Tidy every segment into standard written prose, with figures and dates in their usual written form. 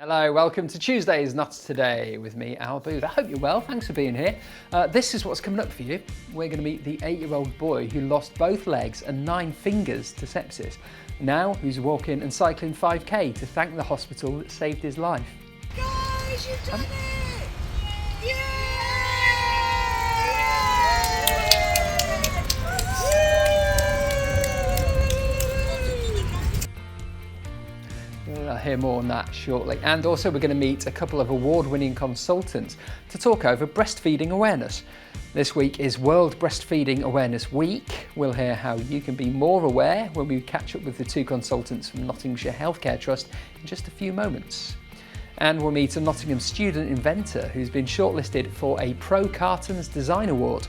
Hello, welcome to Tuesday's Not Today with me, Al Booth. I hope you're well, thanks for being here. This is what's coming up for you. We're going to meet the 8-year-old boy who lost both legs and 9 fingers to sepsis. Now he's walking and cycling 5k to thank the hospital that saved his life. Guys, you've done it! Yeah! I'll hear more on that shortly. And also we're going to meet a couple of award-winning consultants to talk over breastfeeding awareness. This week is World Breastfeeding Awareness Week. We'll hear how you can be more aware when we catch up with the 2 consultants from Nottinghamshire Healthcare Trust in just a few moments. And we'll meet a Nottingham student inventor who's been shortlisted for a Pro Cartons Design Award.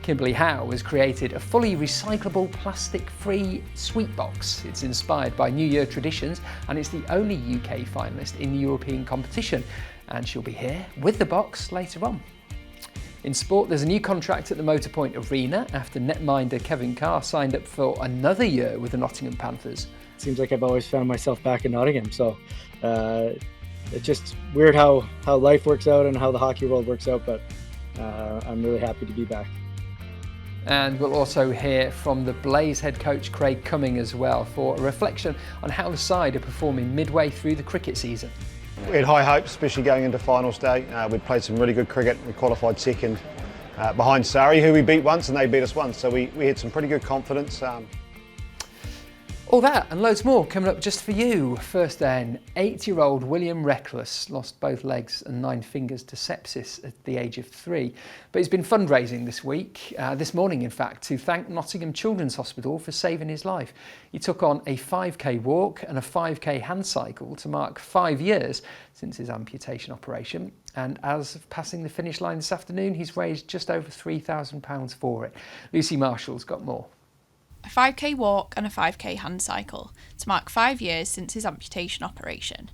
Kimberly Howe has created a fully recyclable plastic-free sweet box. It's inspired by New Year traditions and it's the only UK finalist in the European competition. And she'll be here with the box later on. In sport, there's a new contract at the Motorpoint Arena after netminder Kevin Carr signed up for another year with the Nottingham Panthers. Seems like I've always found myself back in Nottingham, so it's just weird how life works out and how the hockey world works out, but I'm really happy to be back. And we'll also hear from the Blaze head coach Craig Cumming as well for a reflection on how the side are performing midway through the cricket season. We had high hopes, especially going into finals day. We'd played some really good cricket. We qualified second behind Surrey, who we beat once, and they beat us once. So we had some pretty good confidence. All that and loads more coming up just for you. First then, 8-year-old William Reckless lost both legs and 9 fingers to sepsis at the age of 3. But he's been fundraising this week, this morning in fact, to thank Nottingham Children's Hospital for saving his life. He took on a 5k walk and a 5k hand cycle to mark 5 years since his amputation operation. And as of passing the finish line this afternoon, he's raised just over £3,000 for it. Lucy Marshall's got more. A 5k walk and a 5k hand cycle to mark 5 years since his amputation operation.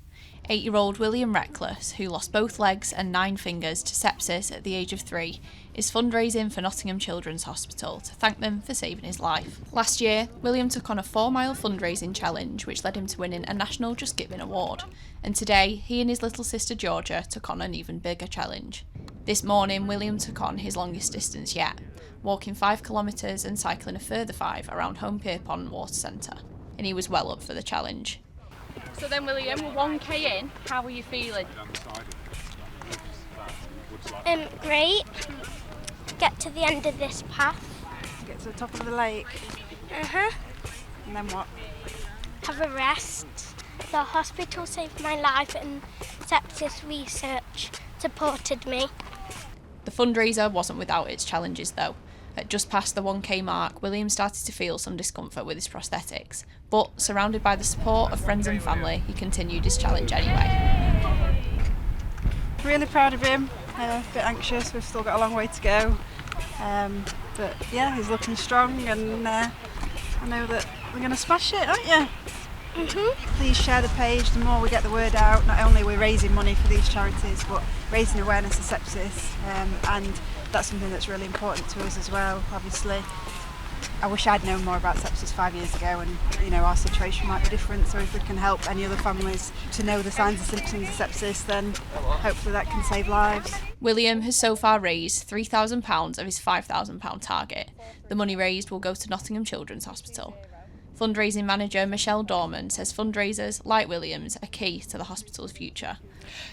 8-year-old William Reckless, who lost both legs and 9 fingers to sepsis at the age of 3, is fundraising for Nottingham Children's Hospital to thank them for saving his life. Last year, William took on a 4-mile fundraising challenge which led him to winning a National Just Giving award. And today, he and his little sister Georgia took on an even bigger challenge. This morning, William took on his longest distance yet, walking 5 kilometres and cycling a further 5 around Home Pierpont Water Centre. And he was well up for the challenge. So then William, we're 1k in, how are you feeling? Great. Get to the end of this path. Get to the top of the lake. And then what? Have a rest. The hospital saved my life and sepsis research supported me. The fundraiser wasn't without its challenges though. At just past the 1k mark, William started to feel some discomfort with his prosthetics, but surrounded by the support of friends and family, he continued his challenge anyway. Really proud of him, a bit anxious, we've still got a long way to go, but yeah, he's looking strong and I know that we're going to smash it, aren't you? Please share the page. The more we get the word out, not only are we raising money for these charities, but raising awareness of sepsis, and that's something that's really important to us as well. Obviously, I wish I'd known more about sepsis 5 years ago, and our situation might be different. So if we can help any other families to know the signs and symptoms of sepsis, then hopefully that can save lives. William has so far raised £3,000 of his £5,000 target. The money raised will go to Nottingham Children's Hospital. Fundraising manager Michelle Dorman says fundraisers like William's are key to the hospital's future.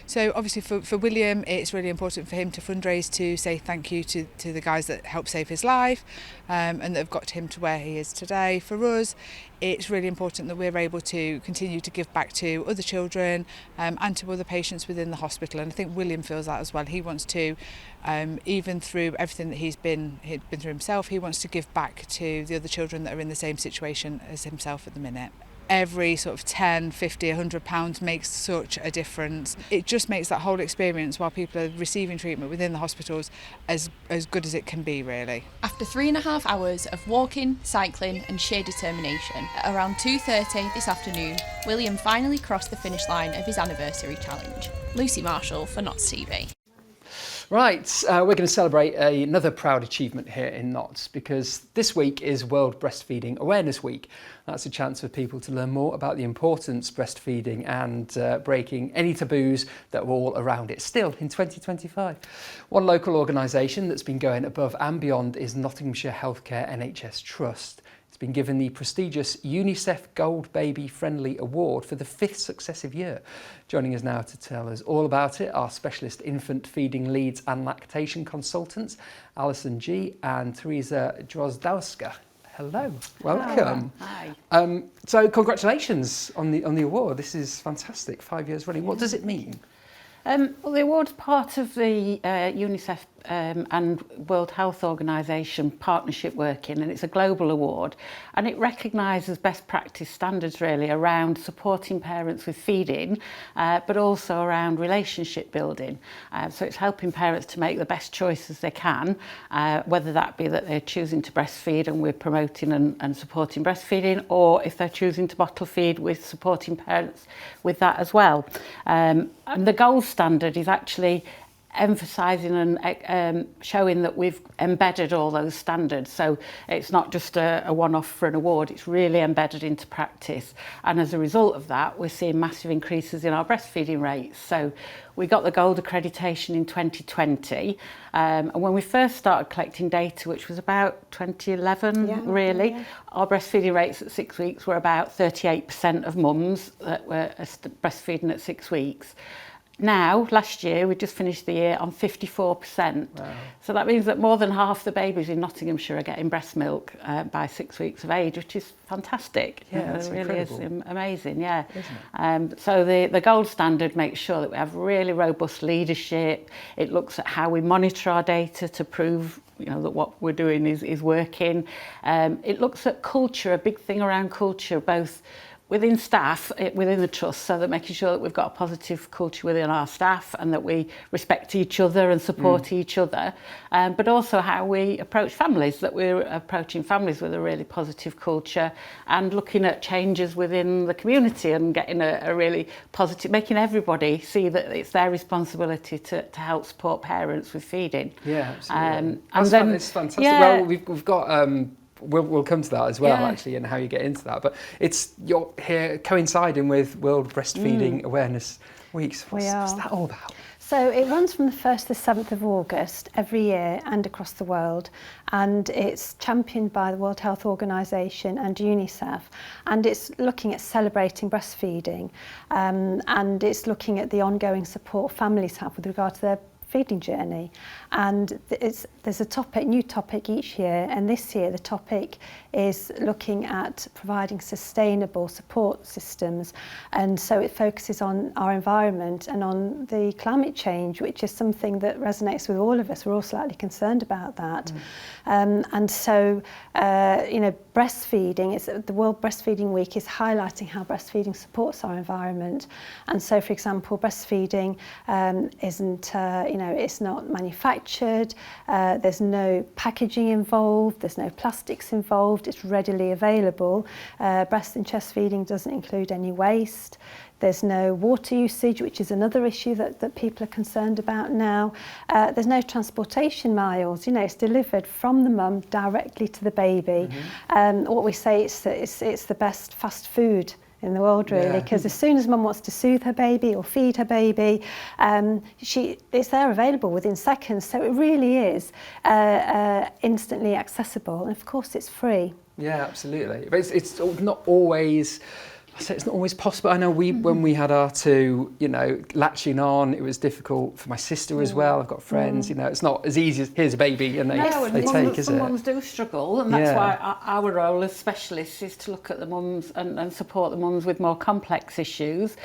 So obviously for William, it's really important for him to fundraise to say thank you to the guys that helped save his life and that have got him to where he is today. For us, it's really important that we're able to continue to give back to other children and to other patients within the hospital. And I think William feels that as well. He wants to, even through everything that he'd been through himself, he wants to give back to the other children that are in the same situation as himself at the minute. Every sort of 10, 50, £100 makes such a difference. It just makes that whole experience while people are receiving treatment within the hospitals as good as it can be, really. After 3.5 hours of walking, cycling and sheer determination, at around 2:30 this afternoon, William finally crossed the finish line of his anniversary challenge. Lucy Marshall for Notts TV. Right, we're going to celebrate another proud achievement here in Notts, because this week is World Breastfeeding Awareness Week. That's a chance for people to learn more about the importance of breastfeeding and breaking any taboos that are all around it still in 2025. One local organisation that's been going above and beyond is Nottinghamshire Healthcare NHS Trust. It's been given the prestigious UNICEF Gold Baby Friendly Award for the 5th successive year. Joining us now to tell us all about it are specialist infant feeding leads and lactation consultants, Alison G and Teresa Drozdowska. Hello, welcome. Hi. So congratulations on the award. This is fantastic, 5 years running. What does it mean? Well, the award's part of the UNICEF and World Health Organization partnership working, and it's a global award, and it recognises best practice standards really around supporting parents with feeding, but also around relationship building. So it's helping parents to make the best choices they can, whether that be that they're choosing to breastfeed and we're promoting and supporting breastfeeding, or if they're choosing to bottle feed, with supporting parents with that as well. And the gold standard is actually emphasising and showing that we've embedded all those standards. So it's not just a one-off for an award, it's really embedded into practice. And as a result of that, we're seeing massive increases in our breastfeeding rates. So we got the gold accreditation in 2020. And when we first started collecting data, which was about 2011, our breastfeeding rates at 6 weeks were about 38% of mums that were breastfeeding at 6 weeks. Now, last year, we just finished the year on 54%. Wow. So that means that more than half the babies in Nottinghamshire are getting breast milk by 6 weeks of age, which is fantastic. Yeah, it's really incredible. Is amazing, yeah. Isn't it? So the gold standard makes sure that we have really robust leadership. It looks at how we monitor our data to prove that what we're doing is working. It looks at culture, a big thing around culture, both within staff, within the trust, so that making sure that we've got a positive culture within our staff and that we respect each other and support each other, but also how we approach families, that we're approaching families with a really positive culture and looking at changes within the community and getting a really positive, making everybody see that it's their responsibility to help support parents with feeding. Yeah, absolutely. It's fantastic. Yeah. Well, we've got... We'll come to that as well, actually, and how you get into that. But you're here coinciding with World Breastfeeding Awareness Weeks. What's that all about? So it runs from the 1st to the 7th of August every year and across the world, and it's championed by the World Health Organization and UNICEF, and it's looking at celebrating breastfeeding, and it's looking at the ongoing support families have with regard to their feeding journey. And there's a new topic each year, and this year the topic is looking at providing sustainable support systems, and so it focuses on our environment and on the climate change, which is something that resonates with all of us. We're all slightly concerned about that. And so breastfeeding, the World Breastfeeding Week is highlighting how breastfeeding supports our environment. And so, for example, breastfeeding isn't it's not manufactured, there's no packaging involved, there's no plastics involved, it's readily available. Breast and chest feeding doesn't include any waste. There's no water usage, which is another issue that people are concerned about now. There's no transportation miles. It's delivered from the mum directly to the baby. What we say it's the best fast food in the world, really, because as soon as mum wants to soothe her baby or feed her baby, it's there available within seconds. So it really is instantly accessible, and of course it's free. Yeah, absolutely. But it's not always... it's not always possible. I know when we had our two, latching on, it was difficult for my sister as well. I've got friends, it's not as easy as here's a baby and they take, is it? Some mums do struggle, and that's why our role as specialists is to look at the mums and support the mums with more complex issues.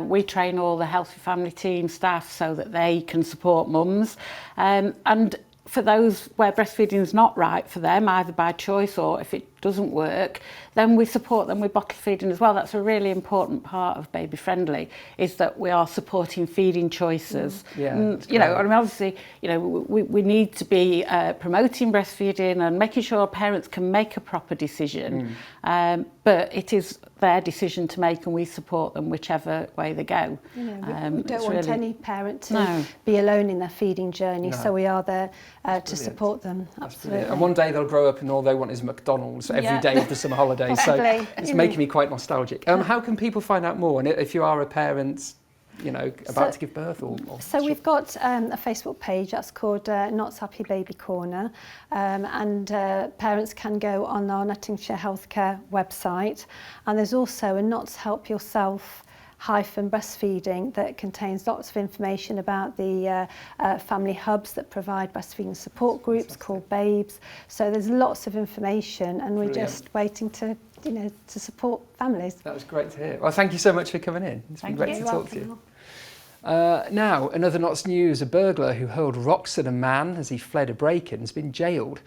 We train all the Healthy Family team staff so that they can support mums. And for those where breastfeeding is not right for them, either by choice or if it doesn't work, then we support them with bottle feeding as well. That's a really important part of Baby Friendly, is that we are supporting feeding choices. And, you know, I mean, obviously, you know, we need to be promoting breastfeeding and making sure parents can make a proper decision. But it is their decision to make, and we support them whichever way they go. You know, we don't want any parent to No. be alone in their feeding journey, No. so we are there to support them. Absolutely. And one day they'll grow up and all they want is McDonald's every day of the summer holidays. So it's making me quite nostalgic. How can people find out more? And if you are a parent, you know, about to give birth or So we've got a Facebook page that's called Knott's Happy Baby Corner, and parents can go on our Nottinghamshire Healthcare website, and there's also a Knott's Help Yourself breastfeeding that contains lots of information about the family hubs that provide breastfeeding support groups called Babes. So there's lots of information, and we're just waiting to, you know, to support families. That was great to hear. Well, thank you so much for coming in. It's been great to talk to you. Now, another Notts news, a burglar who hurled rocks at a man as he fled a break-in has been jailed.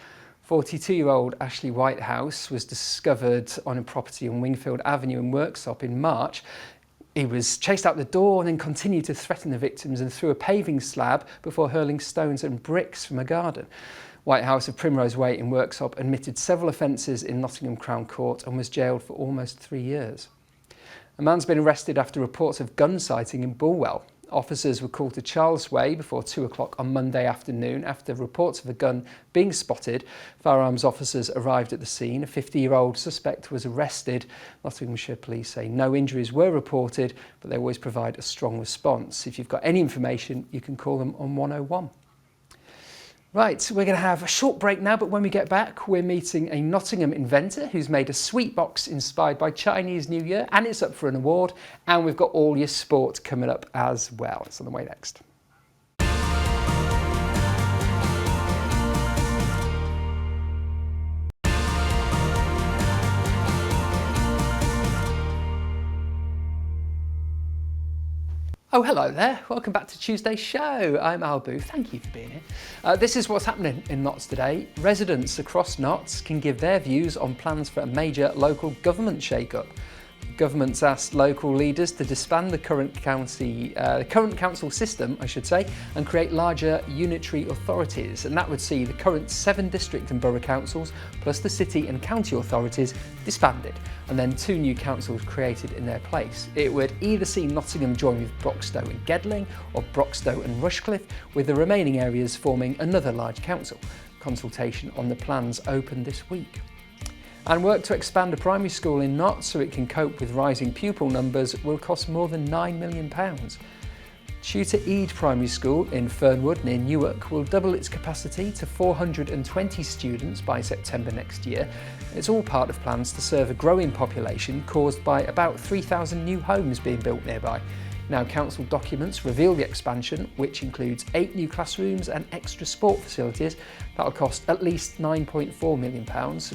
42-year-old Ashley Whitehouse was discovered on a property on Wingfield Avenue in Worksop in March. He was chased out the door and then continued to threaten the victims and threw a paving slab before hurling stones and bricks from a garden. Whitehouse of Primrose Way in Worksop admitted several offences in Nottingham Crown Court and was jailed for almost 3 years. A man's been arrested after reports of gun sighting in Bulwell. Officers were called to Charles Way before 2 o'clock on Monday afternoon after reports of a gun being spotted. Firearms officers arrived at the scene. A 50-year-old suspect was arrested. Nottinghamshire Police say no injuries were reported, but they always provide a strong response. If you've got any information, you can call them on 101. Right, we're going to have a short break now, but when we get back, we're meeting a Nottingham inventor who's made a sweet box inspired by Chinese New Year, and it's up for an award, and we've got all your sport coming up as well. It's on the way next. Oh, hello there. Welcome back to Tuesday's show. I'm Al Booth. Thank you for being here. This is what's happening in Notts today. Residents across Notts can give their views on plans for a major local government shake-up. Government's asked local leaders to disband the current council system, and create larger unitary authorities, and that would see the current 7 district and borough councils plus the city and county authorities disbanded, and then 2 new councils created in their place. It would either see Nottingham join with Broxtowe and Gedling, or Broxtowe and Rushcliffe, with the remaining areas forming another large council. Consultation on the plans opened this week. And work to expand a primary school in Notts so it can cope with rising pupil numbers will cost more than £9 million. Tutor Eade Primary School in Fernwood near Newark will double its capacity to 420 students by September next year. It's all part of plans to serve a growing population caused by about 3,000 new homes being built nearby. Now, council documents reveal the expansion, which includes 8 new classrooms and extra sport facilities. That'll cost at least £9.4 million,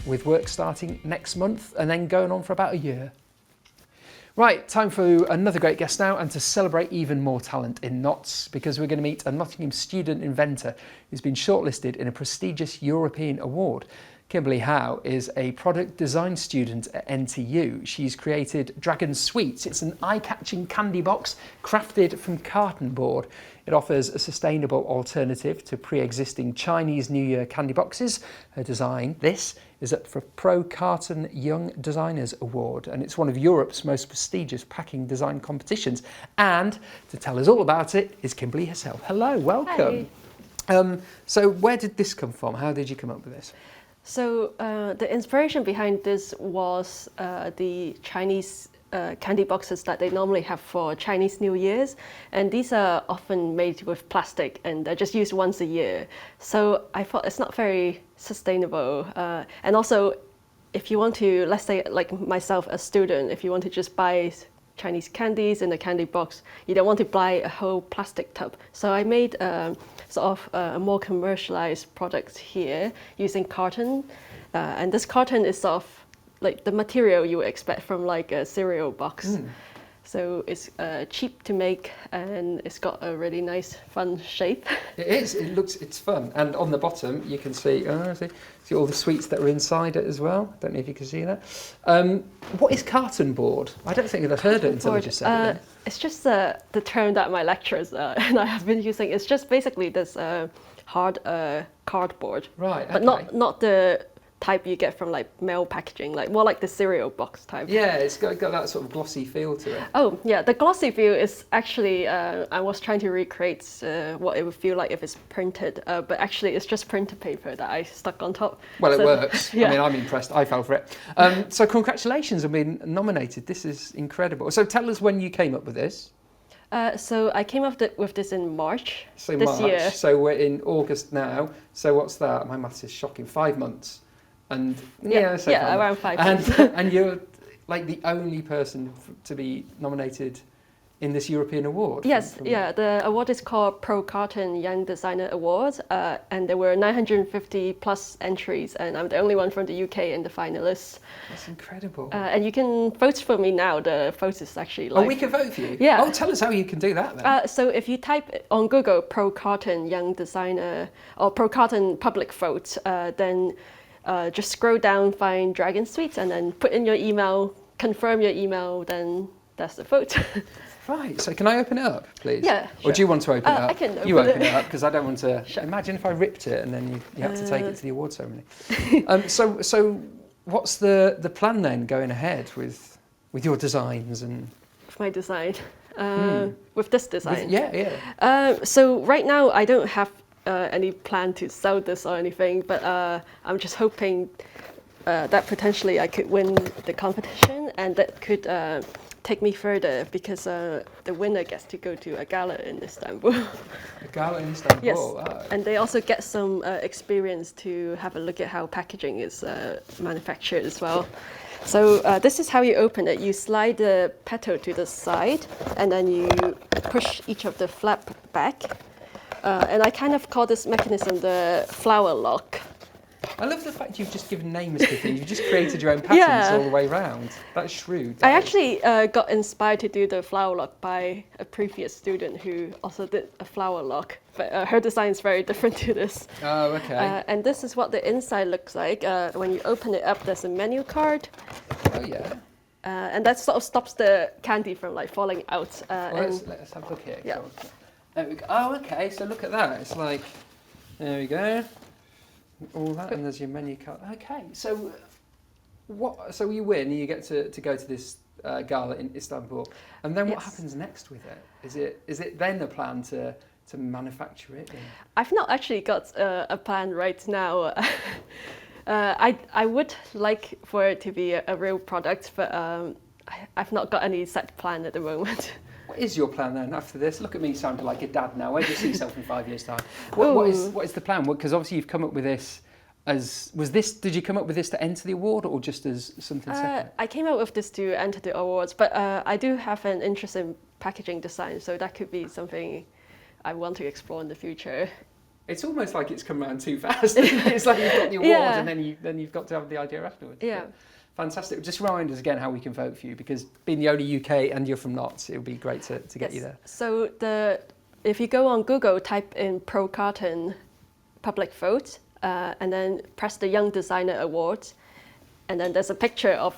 with work starting next month and then going on for about a year. Right, time for another great guest now, and to celebrate even more talent in Notts, because we're going to meet a Nottingham student inventor who's been shortlisted in a prestigious European award. Kimberly Howe is a product design student at NTU. She's created Dragon Sweets. It's an eye-catching candy box crafted from carton board. It offers a sustainable alternative to pre-existing Chinese New Year candy boxes. Her design, this, is up for Pro Carton Young Designers Award, and it's one of Europe's most prestigious packing design competitions. And to tell us all about it is Kimberly herself. Hello, welcome. Hi. So where did this come from? How did you come up with this? So the inspiration behind this was the Chinese candy boxes that they normally have for Chinese New Year's, and these are often made with plastic and they're just used once a year. So I thought it's not very sustainable, and also if you want to, let's say like myself, a student, if you want to just buy Chinese candies in a candy box, you don't want to buy a whole plastic tub. So I made sort of a more commercialized product here using carton, and this carton is sort of like the material you would expect from like a cereal box. So it's cheap to make, and it's got a really nice, fun shape. It is. It's fun. And on the bottom, you can see all the sweets that are inside it as well. Don't know if you can see that. What is carton board? I don't think I've heard it until I just said it. It's just the term that my lecturers and I have been using. It's just basically this hard cardboard. Right. But not the type you get from like mail packaging, like more like the cereal box type. Yeah, it's got that sort of glossy feel to it. Oh yeah, the glossy feel is actually I was trying to recreate what it would feel like if it's printed, but actually it's just printer paper that I stuck on top. Well, so, it works. Yeah. I mean, I'm impressed. I fell for it. So congratulations on being nominated. This is incredible. So tell us when you came up with this. So I came up with this in March So this March. year. So we're in August now. So what's that? My maths is shocking. 5 months. And yeah, around 5 and, months. and you're like the only person to be nominated in this European award. Yes, the award is called Pro Carton Young Designer Award, and there were 950 plus entries, and I'm the only one from the UK in the finalists. That's incredible. And you can vote for me now. The vote is actually live. Oh, we can vote for you? Yeah. Oh, tell us how you can do that then. So if you type on Google Pro Carton Young Designer or Pro Carton Public Vote, then just scroll down, find Dragon Sweets, and then put in your email, confirm your email, then that's the vote. Right, so can I open it up, please? Yeah, Or do you want to open it up? I can You open open it. it up, because I don't want to... Sure. Imagine if I ripped it and then you had to take it to the award ceremony. So what's the plan then, going ahead with your designs and... With my design. With this design. So right now I don't have any plan to sell this or anything, but I'm just hoping that potentially I could win the competition, and that could take me further, because the winner gets to go to a gala in Istanbul. A gala in Istanbul? Yes, Oh. and they also get some experience to have a look at how packaging is manufactured as well. So this is how you open it. You slide the petal to the side, and then you push each of the flap back. And I kind of call this mechanism the flower lock. I love the fact you've just given names to things. You've just created your own patterns all the way around. That's shrewd. I actually got inspired to do the flower lock by a previous student who also did a flower lock, but her design is very different to this. Oh, okay. And this is what the inside looks like. When you open it up, there's a menu card. Oh, yeah. And that sort of stops the candy from like falling out. Let's have a look here. Yeah. There we go. Oh, okay. So look at that. It's like, there we go. All that, and there's your menu card. Okay. So So you win, and you get to go to this gala in Istanbul, and then what happens next with it? Is it then a plan to manufacture it? I've not actually got a plan right now. I would like for it to be a real product, but I've not got any set plan at the moment. What is your plan then after this? Look at me sounding like a dad now. Where do you see yourself in 5 years' time? What is the plan? Because obviously you've come up with this did you come up with this to enter the award, or just as something separate? I came up with this to enter the awards, but I do have an interest in packaging design, so that could be something I want to explore in the future. It's almost like it's come around too fast. It's like you've got the award and then you've got to have the idea afterwards. Yeah. But fantastic. Just remind us again how we can vote for you, because being the only UK and you're from Notts, it would be great to get you there. So if you go on Google, type in Pro Carton Public Vote, and then press the Young Designer Awards, and then there's a picture of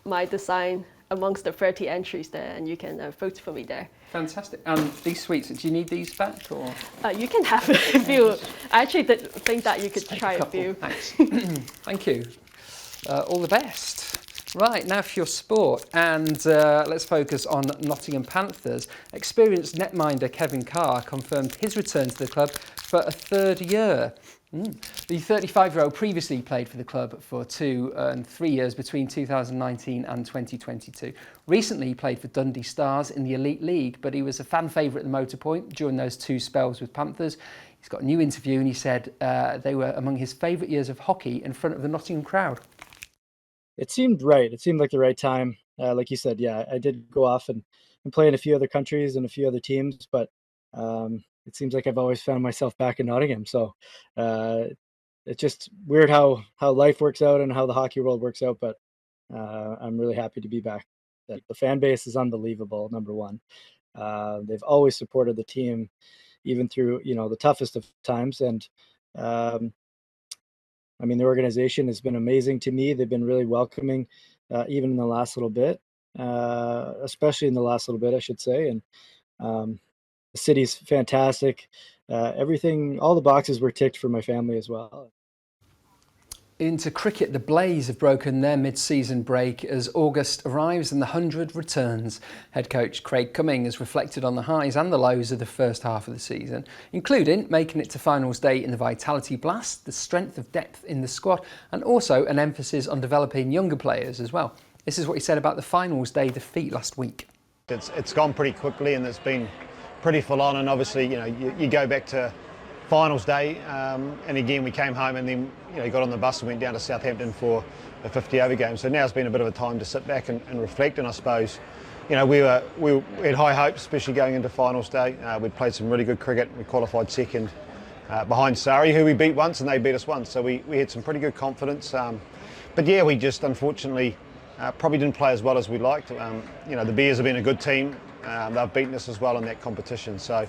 my design amongst the 30 entries there, and you can vote for me there. Fantastic. And these sweets, do you need these back, or? You can have a few. I actually did think that you could try a few. Thanks. Thank you. All the best. Right, now for your sport, and let's focus on Nottingham Panthers. Experienced netminder Kevin Carr confirmed his return to the club for a third year. The 35-year-old previously played for the club for 2 and 3 years between 2019 and 2022. Recently he played for Dundee Stars in the Elite League, but he was a fan favourite at the Motor Point during those 2 spells with Panthers. He's got a new interview, and he said they were among his favourite years of hockey in front of the Nottingham crowd. It seemed right. It seemed like the right time. Like you said, I did go off and play in a few other countries and a few other teams, but it seems like I've always found myself back in Nottingham. So it's just weird how life works out and how the hockey world works out, but I'm really happy to be back. that the fan base is unbelievable, number one. They've always supported the team, even through, the toughest of times. And the organization has been amazing to me. They've been really welcoming, even in the last little bit, especially in the last little bit, I should say. And the city's fantastic. Everything, all the boxes were ticked for my family as well. Into cricket, the Blaze have broken their mid-season break as August arrives and the 100 returns. Head coach Craig Cumming has reflected on the highs and the lows of the first half of the season, including making it to finals day in the Vitality Blast, the strength of depth in the squad, and also an emphasis on developing younger players as well. This is what he said about the finals day defeat last week. It's gone pretty quickly and it's been pretty full on, and obviously you go back to finals day, and again we came home and then got on the bus and went down to Southampton for a 50 over game. So now it's been a bit of a time to sit back and reflect, and I suppose we had high hopes, especially going into finals day. We'd played some really good cricket. We qualified second behind Surrey, who we beat once, and they beat us once, so we had some pretty good confidence, but yeah, we just unfortunately probably didn't play as well as we liked. The Bears have been a good team. They've beaten us as well in that competition, so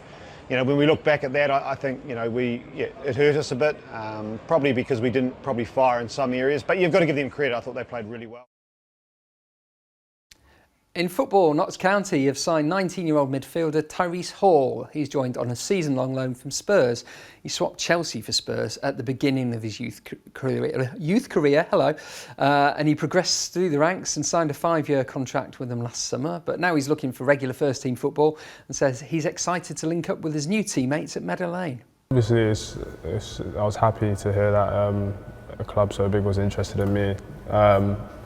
when we look back at that, I think it hurt us a bit, probably because we didn't probably fire in some areas, but you've got to give them credit. I thought they played really well. In football, Notts County have signed 19-year-old midfielder Tyrese Hall. He's joined on a season-long loan from Spurs. He swapped Chelsea for Spurs at the beginning of his youth career, and he progressed through the ranks and signed a 5-year contract with them last summer. But now he's looking for regular first-team football and says he's excited to link up with his new teammates at Meadow Lane. Obviously, I was happy to hear that a club so big was interested in me.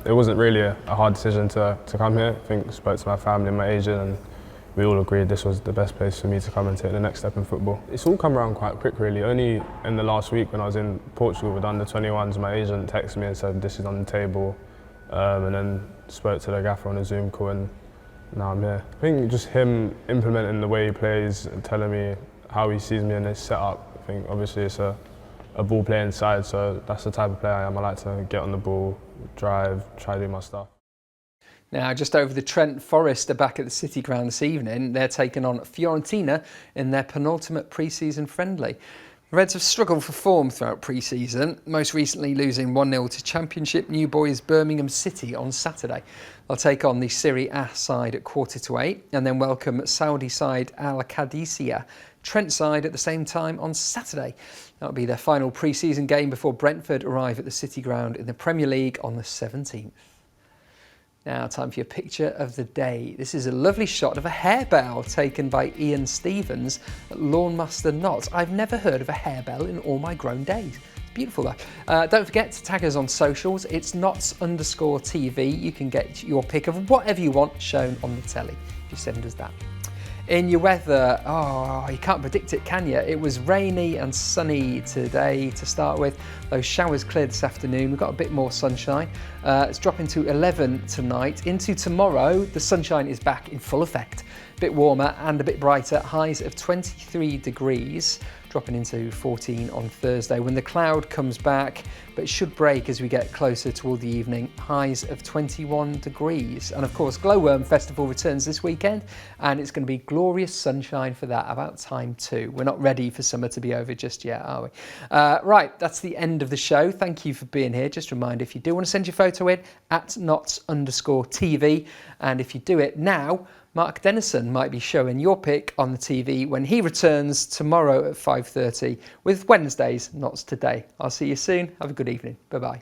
It wasn't really a hard decision to come here. I think I spoke to my family and my agent, and we all agreed this was the best place for me to come and take the next step in football. It's all come around quite quick, really. Only in the last week when I was in Portugal with under-21s, my agent texted me and said this is on the table, and then spoke to the gaffer on a Zoom call, and now I'm here. I think just him implementing the way he plays and telling me how he sees me in his setup. I think obviously it's a ball playing side, so that's the type of player I am. I like to get on the ball, drive, try to do my stuff. Now, just over the Trent, Forest are back at the City Ground this evening. They're taking on Fiorentina in their penultimate pre-season friendly. The Reds have struggled for form throughout pre-season, most recently losing 1-0 to Championship new boys Birmingham City on Saturday. They'll take on the Serie A side at 7:45 and then welcome Saudi side Al Qadisiyah Trent side at the same time on Saturday. That'll be their final pre-season game before Brentford arrive at the City Ground in the Premier League on the 17th. Now, time for your picture of the day. This is a lovely shot of a harebell taken by Ian Stevens at Lawnmaster Knots. I've never heard of a harebell in all my grown days. It's beautiful though. Don't forget to tag us on socials. It's Knots_TV. You can get your pick of whatever you want shown on the telly. Just send us that. In your weather, you can't predict it, can you? It was rainy and sunny today to start with. Those showers cleared this afternoon. We've got a bit more sunshine. It's dropping to 11 tonight. Into tomorrow, the sunshine is back in full effect. A bit warmer and a bit brighter. Highs of 23 degrees. Dropping into 14 on Thursday when the cloud comes back, but it should break as we get closer toward the evening. Highs of 21 degrees. And of course, Glowworm Festival returns this weekend, and it's going to be glorious sunshine for that. About time too. We're not ready for summer to be over just yet, are we? Right, that's the end of the show. Thank you for being here. Just a reminder, if you do want to send your photo in, at Knots_TV, and if you do it now, Mark Dennison might be showing your pick on the TV when he returns tomorrow at 5:30 with Wednesday's Knots Today. I'll see you soon. Have a good evening. Bye-bye.